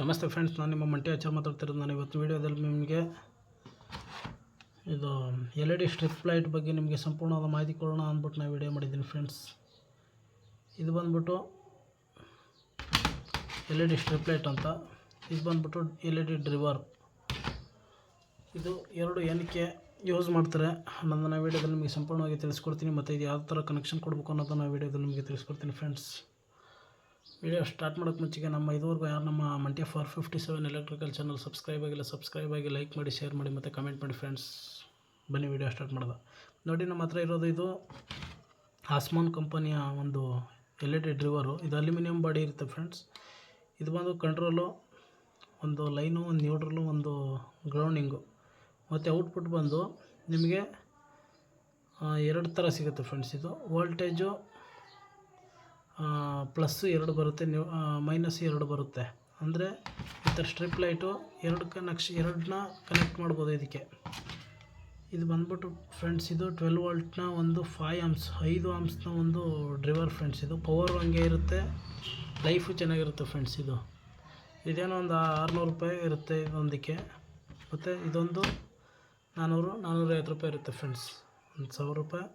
ನಮಸ್ತೆ ಫ್ರೆಂಡ್ಸ್, ನಾನು ನಿಮ್ಮ ಮಂಟಿ ಆಚಾರ್ ಮಾತಾಡ್ತಿರೋದು. ನಾನು ಇವತ್ತು ವೀಡಿಯೋದಲ್ಲಿ ನಿಮಗೆ ಇದು LED ಸ್ಟ್ರಿಪ್ ಲೈಟ್ ಬಗ್ಗೆ ನಿಮಗೆ ಸಂಪೂರ್ಣವಾದ ಮಾಹಿತಿ ಕೊಡೋಣ ಅಂದ್ಬಿಟ್ಟು ನಾನು ವೀಡಿಯೋ ಮಾಡಿದ್ದೀನಿ ಫ್ರೆಂಡ್ಸ್. ಇದು ಬಂದ್ಬಿಟ್ಟು LED ಸ್ಟ್ರಿಪ್ ಲೈಟ್ ಅಂತ. ಇದು ಬಂದ್ಬಿಟ್ಟು LED ಡ್ರಿವರ್. ಇದು ಎರಡು ಏನಕ್ಕೆ ಯೂಸ್ ಮಾಡ್ತಾರೆ ಅನ್ನೋದನ್ನು ವೀಡಿಯೋದಲ್ಲಿ ನಿಮಗೆ ಸಂಪೂರ್ಣವಾಗಿ ತಿಳಿಸ್ಕೊಡ್ತೀನಿ. ಮತ್ತು ಇದು ಯಾವ ಥರ ಕನೆಕ್ಷನ್ ಕೊಡಬೇಕು ಅನ್ನೋದನ್ನು ವೀಡಿಯೋದಲ್ಲಿ ನಿಮಗೆ ತಿಳಿಸ್ಕೊಡ್ತೀನಿ ಫ್ರೆಂಡ್ಸ್. ವಿಡಿಯೋ ಸ್ಟಾರ್ಟ್ ಮಾಡೋಕ್ಕೆ ಮುಂಚೆಗೆ ಇದುವರೆಗೂ ಯಾರು ನಮ್ಮ ಮಂಟಿ 457 ಎಲೆಕ್ಟ್ರಿಕಲ್ ಚಾನಲ್ ಸಬ್ಸ್ಕ್ರೈಬ್ ಆಗಿ ಲೈಕ್ ಮಾಡಿ, ಶೇರ್ ಮಾಡಿ ಮತ್ತು ಕಮೆಂಟ್ ಮಾಡಿ ಫ್ರೆಂಡ್ಸ್. ಬನ್ನಿ ವಿಡಿಯೋ ಸ್ಟಾರ್ಟ್ ಮಾಡೋದು. ನೋಡಿ, ನಮ್ಮ ಹತ್ರ ಇರೋದು ಇದು ಆಸ್ಮಾನ್ ಕಂಪನಿಯ ಒಂದು LED ಡ್ರಿವರು. ಇದು ಅಲ್ಯೂಮಿನಿಯಂ ಬಾಡಿ ಇರುತ್ತೆ ಫ್ರೆಂಡ್ಸ್. ಇದು ಬಂದು ಕಂಟ್ರೋಲು, ಒಂದು ಲೈನು, ಒಂದು ನ್ಯೂಟ್ರಲು, ಒಂದು ಗ್ರೌಂಡಿಂಗು ಮತ್ತು ಔಟ್ಪುಟ್ ಬಂದು ನಿಮಗೆ ಎರಡು ಥರ ಸಿಗುತ್ತೆ ಫ್ರೆಂಡ್ಸ್. ಇದು ವೋಲ್ಟೇಜು ಪ್ಲಸ್ಸು 2 ಬರುತ್ತೆ, ಮೈನಸ್ 2 ಬರುತ್ತೆ. ಅಂದರೆ ಈ ಥರ ಸ್ಟ್ರಿಪ್ ಲೈಟು ಎರಡನ್ನ ಕನೆಕ್ಟ್ ಮಾಡ್ಬೋದು ಇದಕ್ಕೆ. ಇದು ಬಂದ್ಬಿಟ್ಟು ಫ್ರೆಂಡ್ಸ್, ಇದು 12 ವೋಲ್ಟ್ನ ಒಂದು 5 ಆಮ್ಸ್ನ ಒಂದು ಡ್ರಿವರ್ ಫ್ರೆಂಡ್ಸ್. ಇದು ಪವರು ಹಂಗೆ ಇರುತ್ತೆ, ಲೈಫು ಚೆನ್ನಾಗಿರುತ್ತೆ ಫ್ರೆಂಡ್ಸ್. ಇದೇನೋ ಒಂದು 600 ರೂಪಾಯಿ ಇರುತ್ತೆ ಇದೊಂದಕ್ಕೆ. ಮತ್ತು ಇದೊಂದು 450 ರೂಪಾಯಿ ಇರುತ್ತೆ ಫ್ರೆಂಡ್ಸ್. ಒಂದು 1000 ರೂಪಾಯಿ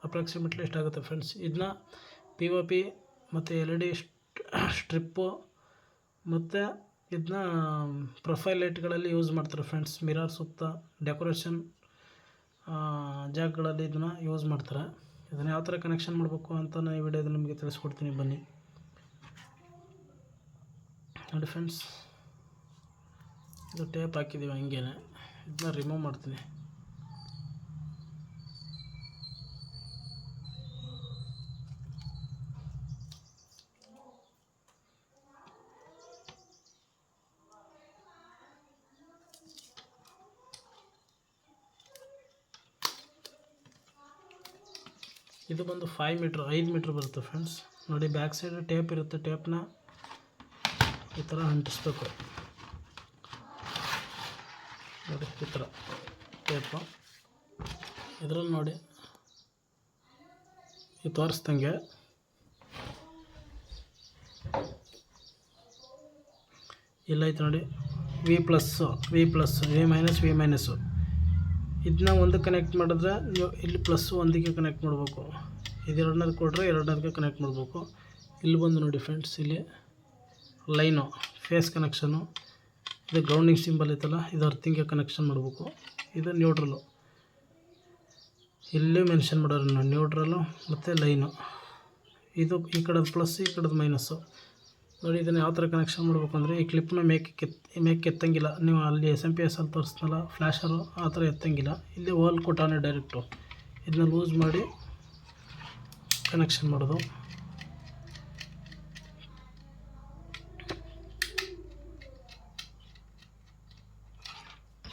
ಅಪ್ರಾಕ್ಸಿಮೇಟ್ಲಿ ಎಷ್ಟಾಗುತ್ತೆ ಫ್ರೆಂಡ್ಸ್. ಇದನ್ನ POP ಮತ್ತು LED ಸ್ಟ್ರಿಪ್ಪು ಮತ್ತು ಇದನ್ನ ಪ್ರೊಫೈಲ್ ಲೈಟ್ಗಳಲ್ಲಿ ಯೂಸ್ ಮಾಡ್ತಾರೆ ಫ್ರೆಂಡ್ಸ್. ಮಿರರ್ ಸುತ್ತ ಡೆಕೋರೇಷನ್ ಜಾಗಗಳಲ್ಲಿ ಇದನ್ನು ಯೂಸ್ ಮಾಡ್ತಾರೆ. ಇದನ್ನು ಯಾವ ಥರ ಕನೆಕ್ಷನ್ ಮಾಡಬೇಕು ಅಂತ ನಾನು ಈ ವಿಡಿಯೋದಲ್ಲಿ ನಿಮಗೆ ತಿಳಿಸ್ಕೊಡ್ತೀನಿ. ಬನ್ನಿ ನೋಡಿ ಫ್ರೆಂಡ್ಸ್, ಇದು ಟೇಪ್ ಹಾಕಿದ್ದೀವಿ ಹಂಗೇನೆ. ಇದನ್ನ ರಿಮೂವ್ ಮಾಡ್ತೀನಿ. ಇದು ಬಂದು 5 ಮೀಟ್ರ್ ಬರುತ್ತೆ ಫ್ರೆಂಡ್ಸ್. ನೋಡಿ, ಬ್ಯಾಕ್ ಸೈಡ್ ಟೇಪ್ ಇರುತ್ತೆ. ಟೇಪ್ನ ಈ ಥರ ಅಂಟಿಸ್ಬೇಕು. ನೋಡಿ, ಈ ಥರ ಟೇಪು ಇದರಲ್ಲಿ ನೋಡಿ ಈ ತೋರಿಸ್ದಂಗೆ ಇಲ್ಲೈತೆ ನೋಡಿ, V+, V-, ಇದನ್ನ ಒಂದು ಕನೆಕ್ಟ್ ಮಾಡಿದ್ರೆ ನೀವು ಇಲ್ಲಿ ಪ್ಲಸ್ಸು ಒಂದಕ್ಕೆ ಕನೆಕ್ಟ್ ಮಾಡಬೇಕು. ಇದು ಎರಡನೇದು ಕೊಟ್ಟರೆ ಎರಡನೇದಕ್ಕೆ ಕನೆಕ್ಟ್ ಮಾಡಬೇಕು. ಇಲ್ಲಿ ಬಂದು ನೋಡಿ ಫ್ರೆಂಡ್ಸ್, ಇಲ್ಲಿ ಲೈನು ಫೇಸ್ ಕನೆಕ್ಷನು, ಇದು ಗ್ರೌಂಡಿಂಗ್ ಸಿಂಬಲ್ ಐತಲ್ಲ, ಇದು ಅರ್ಥಿಂಗ್ಗೆ ಕನೆಕ್ಷನ್ ಮಾಡಬೇಕು. ಇದು ನ್ಯೂಟ್ರಲು, ಇಲ್ಲೇ ಮೆನ್ಷನ್ ಮಾಡೋರು ನ್ಯೂಟ್ರಲು ಮತ್ತು ಲೈನು. ಇದು ಈ ಕಡೆದು ಪ್ಲಸ್, ಈ ಕಡೆದು ಮೈನಸ್ಸು. ನೋಡಿ, ಇದನ್ನು ಯಾವ ಥರ ಕನೆಕ್ಷನ್ ಮಾಡಬೇಕು ಅಂದರೆ, ಈ ಕ್ಲಿಪ್ನ ಮೇಕ್ಕೆ ಎತ್ತಂಗಿಲ್ಲ. ನೀವು ಅಲ್ಲಿ SMP ಅಲ್ಲಿ ತೋರಿಸ್ನಲ್ಲ ಫ್ಲ್ಯಾಶರು, ಆ ಥರ ಎತ್ತಂಗಿಲ್ಲ. ಇಲ್ಲಿ ಹೋಲ್ ಕೊಟ್ಟಾನೆ ಡೈರೆಕ್ಟು. ಇದನ್ನ ಲೂಸ್ ಮಾಡಿ ಕನೆಕ್ಷನ್ ಮಾಡೋದು.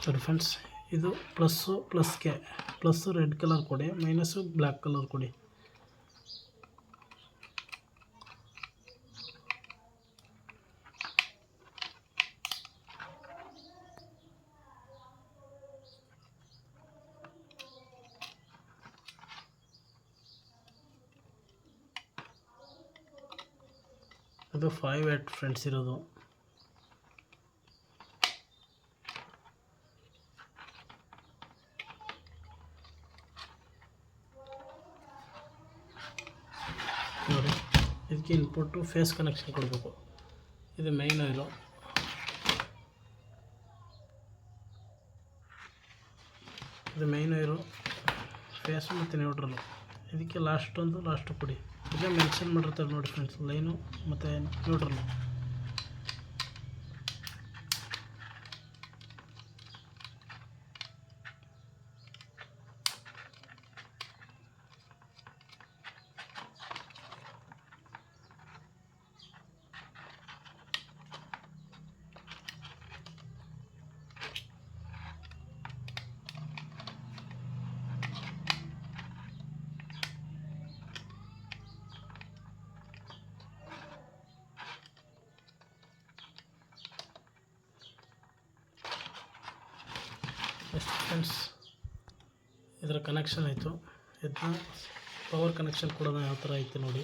ಸರಿ ಫ್ರೆಂಡ್ಸ್, ಇದು ಪ್ಲಸ್ಸು ರೆಡ್ ಕಲರ್ ಕೊಡಿ, ಮೈನಸ್ಸು ಬ್ಲ್ಯಾಕ್ ಕಲರ್ ಕೊಡಿ. ಅದು 5 ವ್ಯಾಟ್ ಫ್ರೆಂಡ್ಸ್ ಇರೋದು. ನೋಡಿ, ಇದಕ್ಕೆ ಇನ್ಪುಟ್ಟು ಫೇಸ್ ಕನೆಕ್ಷನ್ ಕೊಡಬೇಕು. ಇದು ಮೈನ್ ಆಯಿಲು. ಇದು ಮೈನ್ ವೈರು, ಫೇಸು ಮತ್ತು ನ್ಯೂಟ್ರಲು. ಇದಕ್ಕೆ ಲಾಸ್ಟು ಕೊಡಿ. ಇದೇ ಮೆನ್ಷನ್ ಮಾಡಿರ್ತಾರೆ ನೋಡಿ ಫ್ರೆಂಡ್ಸ್, ಲೈನು ಮತ್ತು ನ್ಯೂಟ್ರಲು. ಎಷ್ಟು ಫ್ರೆಂಡ್ಸ್, ಇದರ ಕನೆಕ್ಷನ್ ಆಯಿತು. ಇದನ್ನ ಪವರ್ ಕನೆಕ್ಷನ್ ಕೊಡೋದು ಯಾವ ಥರ ಐತೆ ನೋಡಿ.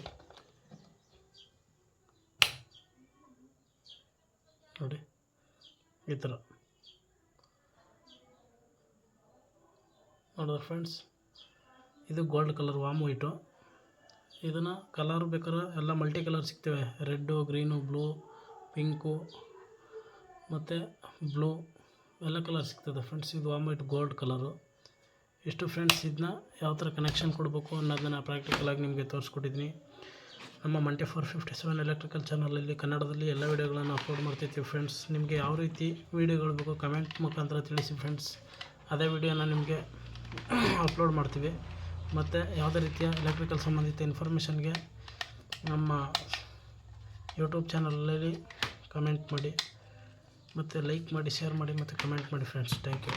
ನೋಡಿ ಈ ಥರ ನೋಡಿದ್ರೆ ಫ್ರೆಂಡ್ಸ್, ಇದು ಗೋಲ್ಡ್ ಕಲರ್ ವಾಮ್ ವೈಟು. ಇದನ್ನು ಕಲರ್ ಬೇಕಾದ್ರೆ ಎಲ್ಲ ಮಲ್ಟಿ ಕಲರ್ ಸಿಗ್ತವೆ, ರೆಡ್ಡು, ಗ್ರೀನು, ಬ್ಲೂ, ಪಿಂಕು ಮತ್ತು ಬ್ಲೂ ಎಲ್ಲ ಕಲರ್ ಸಿಗ್ತದೆ ಫ್ರೆಂಡ್ಸ್. ಇದು ವಾಮ್ ವೈಟ್ ಗೋಲ್ಡ್ ಕಲರು. ಇಷ್ಟು ಫ್ರೆಂಡ್ಸ್, ಇದನ್ನ ಯಾವ ಥರ ಕನೆಕ್ಷನ್ ಕೊಡಬೇಕು ಅನ್ನೋದನ್ನು ಪ್ರಾಕ್ಟಿಕಲಾಗಿ ನಿಮಗೆ ತೋರಿಸ್ಕೊಟ್ಟಿದ್ದೀನಿ. ನಮ್ಮ ಮಂಟೆ 457 ಎಲೆಕ್ಟ್ರಿಕಲ್ ಚಾನಲಲ್ಲಿ ಕನ್ನಡದಲ್ಲಿ ಎಲ್ಲ ವೀಡಿಯೋಗಳನ್ನು ಅಪ್ಲೋಡ್ ಮಾಡ್ತಿರ್ತೀವಿ ಫ್ರೆಂಡ್ಸ್. ನಿಮಗೆ ಯಾವ ರೀತಿ ವೀಡಿಯೋಗಳು ಬೇಕು ಕಮೆಂಟ್ ಮುಖಾಂತರ ತಿಳಿಸಿ ಫ್ರೆಂಡ್ಸ್. ಅದೇ ವಿಡಿಯೋನ ನಿಮಗೆ ಅಪ್ಲೋಡ್ ಮಾಡ್ತೀವಿ. ಮತ್ತು ಯಾವುದೇ ರೀತಿಯ ಎಲೆಕ್ಟ್ರಿಕಲ್ ಸಂಬಂಧಿತ ಇನ್ಫಾರ್ಮೇಷನ್ಗೆ ನಮ್ಮ ಯೂಟ್ಯೂಬ್ ಚಾನಲಲ್ಲಿ ಕಮೆಂಟ್ ಮಾಡಿ, ಮತ್ತು ಲೈಕ್ ಮಾಡಿ, ಶೇರ್ ಮಾಡಿ, ಮತ್ತು ಕಮೆಂಟ್ ಮಾಡಿ ಫ್ರೆಂಡ್ಸ್. Thank you.